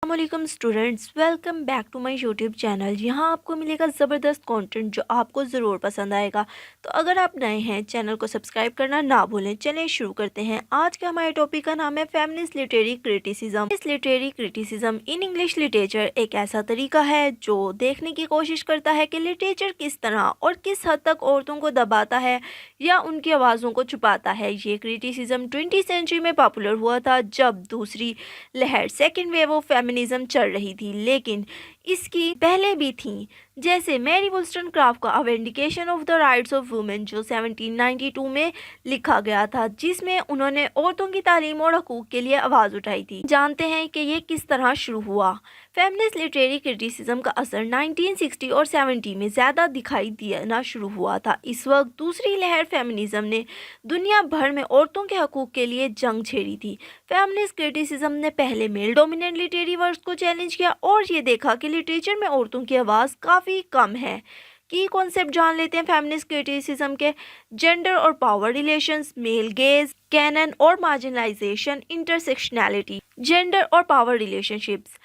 अस्सलाम वालेकुम students, welcome back to my YouTube channel. यहाँ आपको मिलेगा ज़बरदस्त कंटेंट जो आपको ज़रूर पसंद आएगा। तो अगर आप नए हैं, चैनल को सब्सक्राइब करना ना भूलें। चलिए शुरू करते हैं। आज का हमारे टॉपिक का नाम है फेमिनिस्ट लिटरेरी क्रिटिसिज्म। इस literary criticism in English literature एक ऐसा तरीका है जो देखने की कोशिश करता है कि लिटरेचर किस तरह और किस हद तक औरतों को दबाता है या उनकी आवाज़ों को छुपाता है। ये क्रिटिसिज्म 20वीं सेंचुरी में पॉपुलर हुआ था जब दूसरी लहर सेकेंड वेव ऑफ फेमिनिज्म चल रही थी, लेकिन इसकी पहले भी थी, जैसे मैरी वुllstonecraft का a vindication of the rights of women जो 1792 में लिखा गया था, जिसमें उन्होंने औरतों की तालीम और हकूक़ के लिए आवाज़ उठाई थी। जानते हैं कि ये किस तरह शुरू हुआ। फेमिनिस्ट लिटरेरी क्रिटिसिज्म का असर 1960 और 70 में ज़्यादा दिखाई देना शुरू हुआ था। इस वक्त दूसरी लहर फेमिनिज्म ने दुनिया भर में औरतों के हकूक़ के लिए जंग छेड़ी थी। फेमिनिस्ट क्रिटिसिज्म ने पहले मेल डोमिनेंट लिटरेरी वर्क्स को चैलेंज किया और ये देखा कि लिटरेचर में औरतों की आवाज़ काफ़ी कम है। की कॉन्सेप्ट जान लेते हैं फेमिनिस्ट क्रिटिसिज्म के। जेंडर और power relations, male gaze, canon और मार्जिनलाइजेशन, इंटरसेक्शनैलिटी। जेंडर और पावर रिलेशनशिप्स।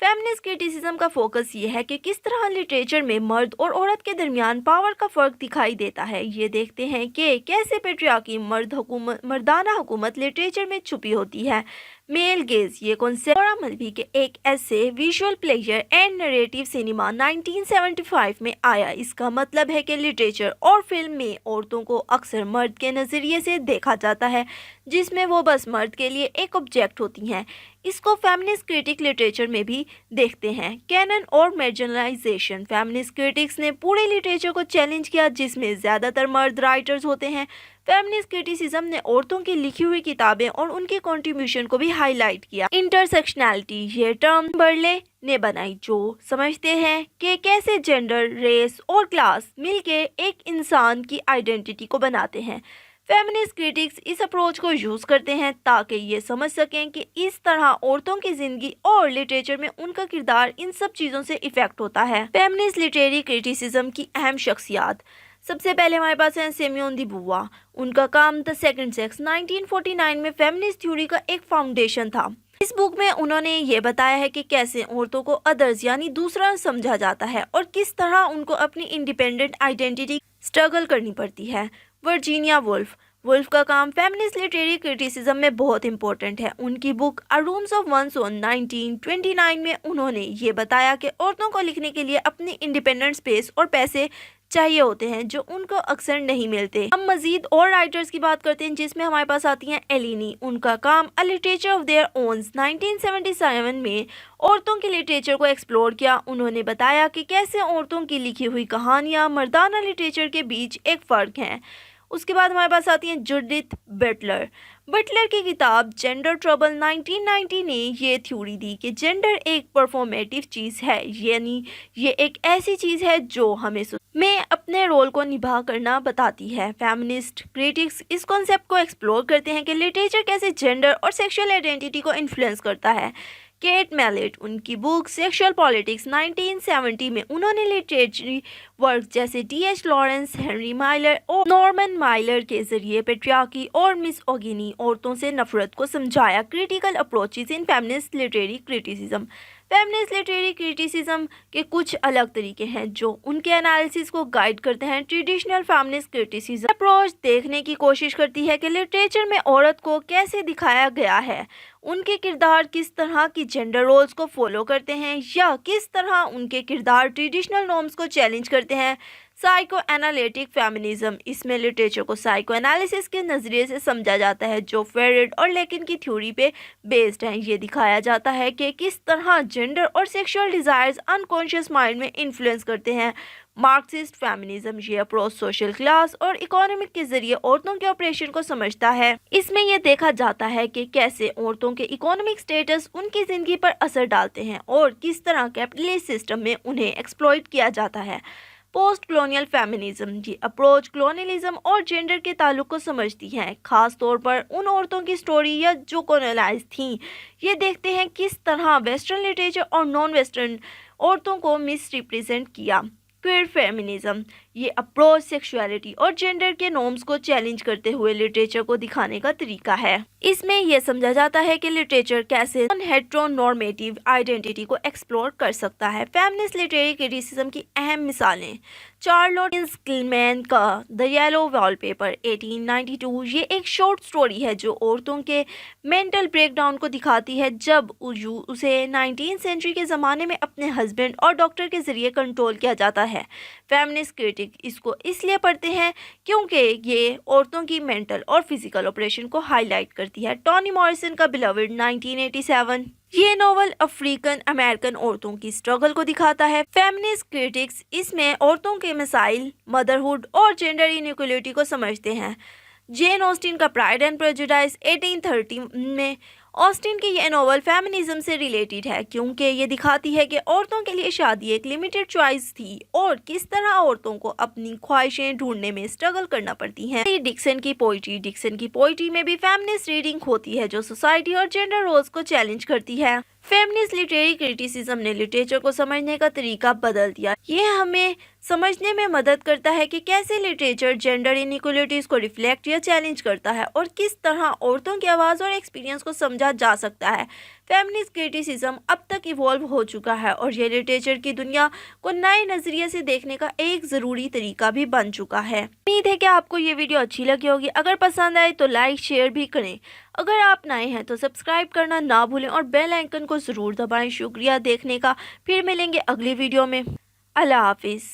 फेमिनिस्ट क्रिटिसिज्म का फोकस ये है कि किस तरह लिटरेचर में मर्द और औरत के दरमियान पावर का फ़र्क दिखाई देता है। ये देखते हैं कि कैसे पेट्रियार्की मर्दाना हुकूमत लिटरेचर में छुपी होती है। मेल गेज, ये कॉन्सेप्ट और मलबी के एक ऐसे visual pleasure and narrative cinema 1975 में आया। इसका मतलब है कि लिटरेचर और फिल्म में औरतों को अक्सर मर्द के नज़रिए से देखा जाता है, जिसमें वो बस मर्द के लिए एक ऑब्जेक्ट होती हैं। इसको फेमिनिस्ट क्रिटिक लिटरेचर में भी देखते हैं। कैनन और मार्जिनलाइजेशन। फेमिनिस्ट क्रिटिक्स ने पूरे लिटरेचर को चैलेंज किया जिसमें ज़्यादातर मर्द राइटर्स होते हैं। फेमिनिस्ट क्रिटिसिज्म ने औरतों की लिखी हुई किताबें और उनके कंट्रीब्यूशन को भी हाईलाइट किया। इंटरसेक्शनैलिटी, ये टर्म बर्ले ने बनाई, जो समझते हैं कि कैसे जेंडर, रेस और क्लास मिलके एक इंसान की आइडेंटिटी को बनाते हैं। फेमिनिस्ट क्रिटिक्स इस अप्रोच को यूज़ करते हैं ताकि ये समझ सकें कि इस तरह औरतों की ज़िंदगी और लिटरेचर में उनका किरदार इन सब चीज़ों से इफ़ेक्ट होता है। फेमिनिस्ट लिटरेरी क्रिटिसिज्म की अहम शख्सियात। सबसे पहले हमारे पास है सिमोन दी बुवा। उनका काम द सेकंड सेक्स 1949 में फेमिनिस्ट थ्योरी का एक फाउंडेशन था। इस बुक में उन्होंने ये बताया है कि कैसे औरतों को अदर्स यानी दूसरा समझा जाता है और किस तरह उनको अपनी इंडिपेंडेंट आइडेंटिटी स्ट्रगल करनी पड़ती है। वर्जीनिया वुल्फ का काम फेमिनिस्ट लिटरेरी क्रिटिसिज्म में बहुत इंपॉर्टेंट है। उनकी book a rooms of one's own 1929 में उन्होंने ये बताया कि औरतों को लिखने के लिए अपनी इंडिपेंडेंट स्पेस और पैसे चाहिए होते हैं जो उनको अक्सर नहीं मिलते। हम मजीद और राइटर्स की बात करते हैं जिसमें हमारे पास आती हैं एलिनी। उनका काम a literature of their own 1977 में औरतों के लिटरेचर को एक्सप्लोर किया। उन्होंने बताया कि कैसे औरतों की लिखी हुई कहानियाँ मर्दाना लिटरेचर के बीच एक फ़र्क है। उसके बाद हमारे पास आती हैं जुडिथ बटलर की किताब जेंडर ट्रबल 1990 ने ये थ्योरी दी कि जेंडर एक परफॉर्मेटिव चीज़ है, यानी ये एक ऐसी चीज़ है जो हमें में अपने रोल को निभा करना बताती है। फेमिनिस्ट क्रिटिक्स इस कॉन्सेप्ट को एक्सप्लोर करते हैं कि लिटरेचर कैसे जेंडर और सेक्सुअल आइडेंटिटी को इन्फ्लुएंस करता है। केट मैलेट, उनकी बुक सेक्सुअल पॉलिटिक्स 1970 में उन्होंने लिटरेचरी वर्क जैसे टी.एच. लॉरेंस, हेनरी माइलर और नॉर्मन माइलर के जरिए पेट्रियार्की और मिसओगिनी, औरतों से नफरत को समझाया। Critical approaches in feminist literary criticism. Feminist literary criticism के कुछ अलग तरीके हैं जो उनके एनालिसिस को गाइड करते हैं। ट्रेडिशनल फेमिनिस्ट क्रिटिसिज्म अप्रोच देखने की कोशिश करती है कि लिटरेचर में औरत को कैसे दिखाया गया है, उनके किरदार किस तरह की जेंडर रोल्स को फॉलो करते हैं या किस तरह उनके किरदार ट्रेडिशनल नॉर्म्स को चैलेंज करते हैं। साइको एनालिटिक फेमिनिज्म, इसमें लिटरेचर को साइको एनालिसिस के नज़रिए से समझा जाता है जो फेरेड और लेकिन की थ्योरी पे बेस्ड है। ये दिखाया जाता है कि किस तरह जेंडर और सेक्सुअल डिज़ायर्स अनकॉन्शियस माइंड में इन्फ्लुएंस करते हैं। मार्क्सिस्ट फेमिनिज्म, ये अप्रोच सोशल क्लास और इकोनॉमिक के जरिए औरतों के ऑपरेशन को समझता है। इसमें यह देखा जाता है कि कैसे औरतों के इकोनॉमिक स्टेटस उनकी ज़िंदगी पर असर डालते हैं और किस तरह कैपिटलिस्ट सिस्टम में उन्हें एक्सप्लॉइट किया जाता है। पोस्ट कॉलोनियल फेमिनिज्म, ये अप्रोच कॉलोनियलिज्म और जेंडर के ताल्लुक को समझती है, खास तौर पर उन औरतों की स्टोरी या जो कॉलोनाइज थीं। ये देखते हैं किस तरह वेस्टर्न लिटरेचर और नॉन वेस्टर्न औरतों को मिस रिप्रेजेंट किया। क्वेयर फेमिनिज्म, ये अप्रोच सेक्सुअलिटी और जेंडर के नॉर्म्स को चैलेंज करते हुए लिटरेचर को दिखाने का तरीका है। इसमें यह समझा जाता है कि लिटरेचर कैसे हेटेरोनॉर्मेटिव आइडेंटिटी को एक्सप्लोर कर सकता है। फेमिनिस्ट लिटरेरी क्रिटिसिज्म की अहम मिसालें: चार्लोट किल्मैन का द येलो वॉलपेपर 1892, ये एक शॉर्ट स्टोरी है जो औरतों के मेंटल ब्रेकडाउन को दिखाती है जब उसे 19th सेंचुरी के ज़माने में अपने हस्बैंड और डॉक्टर के ज़रिए कंट्रोल किया जाता है। फेमिनिस्ट क्रिटिक इसको इसलिए पढ़ते हैं क्योंकि ये औरतों की मेंटल और फिजिकल ऑपरेशन को हाईलाइट करती है। टॉनी मॉरिसन का बिलवड 1987, ये नॉवल अफ्रीकन अमेरिकन औरतों की स्ट्रगल को दिखाता है। फेमिनिस्ट क्रिटिक्स इसमें औरतों के मसाइल, मदरहुड और जेंडर इनइक्वालिटी को समझते हैं। जेन ऑस्टिन का प्राइड एंड प्रेजुडिस 1830 में ऑस्टिन की यह नॉवल फेमिनिज्म से रिलेटेड है क्योंकि ये दिखाती है कि औरतों के लिए शादी एक लिमिटेड चॉइस थी और किस तरह औरतों को अपनी ख्वाहिशें ढूंढने में स्ट्रगल करना पड़ती हैं। डिक्सन की पोइट्री में भी फेमिनिस्ट रीडिंग होती है जो सोसाइटी और जेंडर रोल्स को चैलेंज करती है। फेमिनिस्ट लिटरेरी क्रिटिसिज्म ने लिटरेचर को समझने का तरीका बदल दिया। ये हमें समझने में मदद करता है कि कैसे लिटरेचर जेंडर इनइक्वालिटीज को रिफ्लेक्ट या चैलेंज करता है और किस तरह औरतों की आवाज़ और एक्सपीरियंस को समझा जा सकता है। फेमिनिस्ट क्रिटिसिज्म अब तक इवॉल्व हो चुका है और ये लिटरेचर की दुनिया को नए नज़रिए से देखने का एक ज़रूरी तरीका भी बन चुका है। उम्मीद है कि आपको ये वीडियो अच्छी लगी होगी। अगर पसंद आए तो लाइक शेयर भी करें। अगर आप नए हैं तो सब्सक्राइब करना ना भूलें और बेल आइकन को ज़रूर दबाएं। शुक्रिया देखने का। फिर मिलेंगे अगली वीडियो में। अल्लाह हाफिज़।